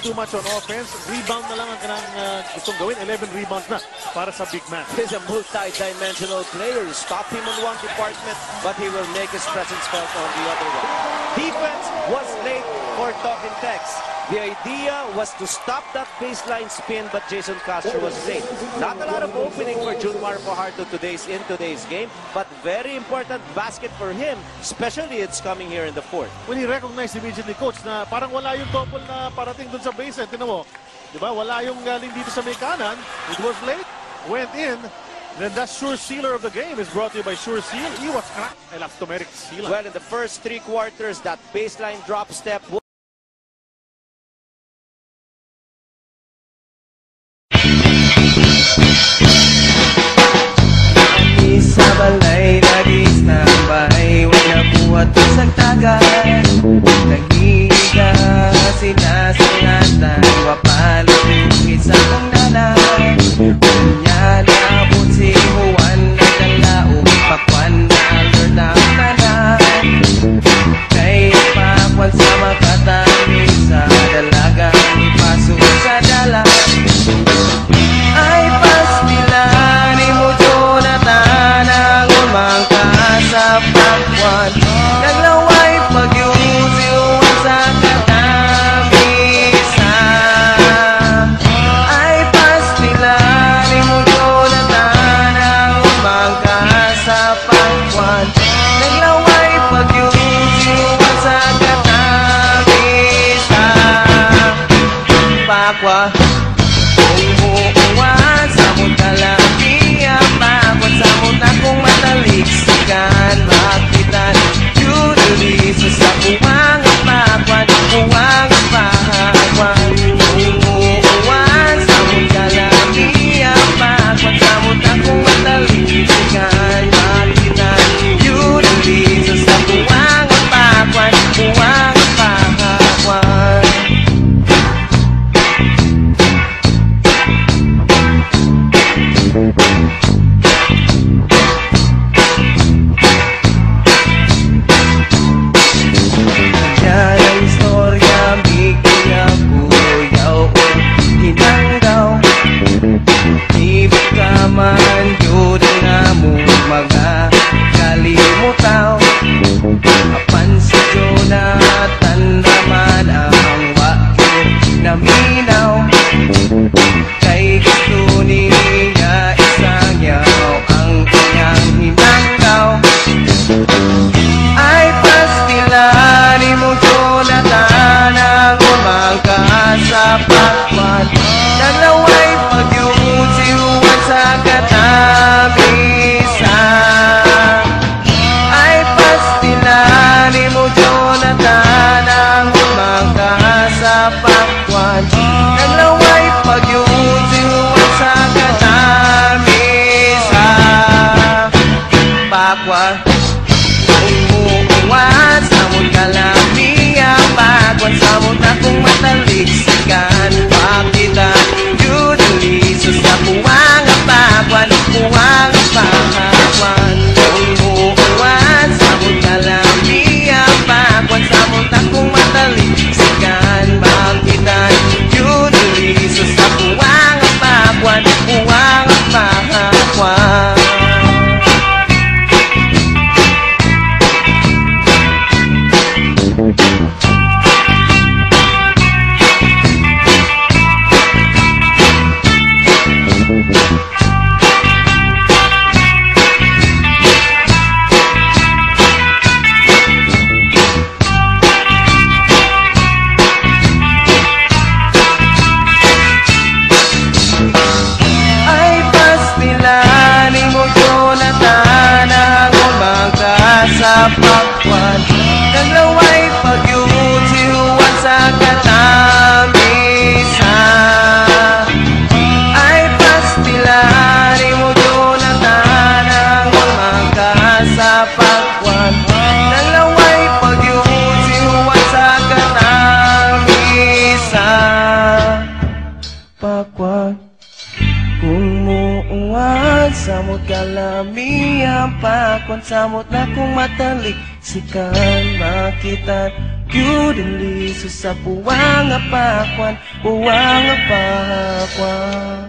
too much on offense. Rebound na lang ang kanang gustong gawin. 11 rebounds na para sa big man. He's a multi-dimensional player. Stop him on one department, but he will make his presence felt on the other one. Defense was late for Talking Tex. The idea was to stop that baseline spin, but Jason Castro was late. Not a lot of opening for Junmar Fajardo in today's game, but very important basket for him, especially it's coming here in the fourth. When he recognized immediately, coach, na parang wala yung double na parating dun sa baseline. Tinan mo, di ba? Wala yung galing dito sa may kanan. It was late, went in. Then that Sure Sealer of the game is brought to you by Sure Seal. Iwas crack, elastomeric sealant. Well, in the first 3 quarters, that baseline drop step sa balay, nagis na bahay, wala buhat sa tagal. Nag-iiga, sinasangatan, wapalupit sa kong nanay. Kanya naabot si Juan, nagdalaog, pakwan na alert ang nanay. Kaya pakwan sa makatamis, sa dalagang ipasok sa dalan. Ay pastilan, imuto na tanang umangka sa pakwan. Naglaway pagyusiwan sa katamisa. Ay pastilan, imuto na tanang umangka sa pakwan. Naglaway pagyusiwan sa katamisa. Pakwa umuuwan, samot kalaki ang pakwan, samot akong mataliksikan, makitan, yuduriso sa kuwang ang pakwan, kuwang ang pakwan. Umuuwan, samot kalaki ang pakwan, samot akong mataliksikan, makitan, yuduriso sa kuwang ang pakwan, kuwang ang pakwan. Yan ang istorya, bigyan ako yaw o hinanggaw. Ibig ka man, yun na mo mga kalimutaw. Apan sa Jonathan naman ang wakil na minaw. Kay gusto niya isang yaw ang kanyang hinanggaw. Ay pastilan mo Jonathan ang umangka sa pakwan. Naglaway pagyusiwan sa katamisa. Ay pastilan mo Jonathan ang umangka sa pakwan. Naglaway pagyusiwan sa katamisa. Pakwan umuuwan, samot kalami ang pakwan, samot akong mataliksikan, pakitan, yuduriso sa kuwang ang pakwan, kuwang ang pakwan. Umuuwan, samot kalami ang pakwan, samot akong mataliksikan, pakitan, yuduriso sa kuwang ang pakwan, kuwang ang pakwan. Sa pakwan, naglaway pagyusiwan sa katamisa. Ay pastilan mo Jonathan ang umangka sa pakwan. Naglaway pagyusiwan sa katamisa. Pakwan kung muuwan, samot kalami ang pakwan, samot na kung matalik sikan, makitan, Yun liso sa puwang apakwan, puwang apakwan.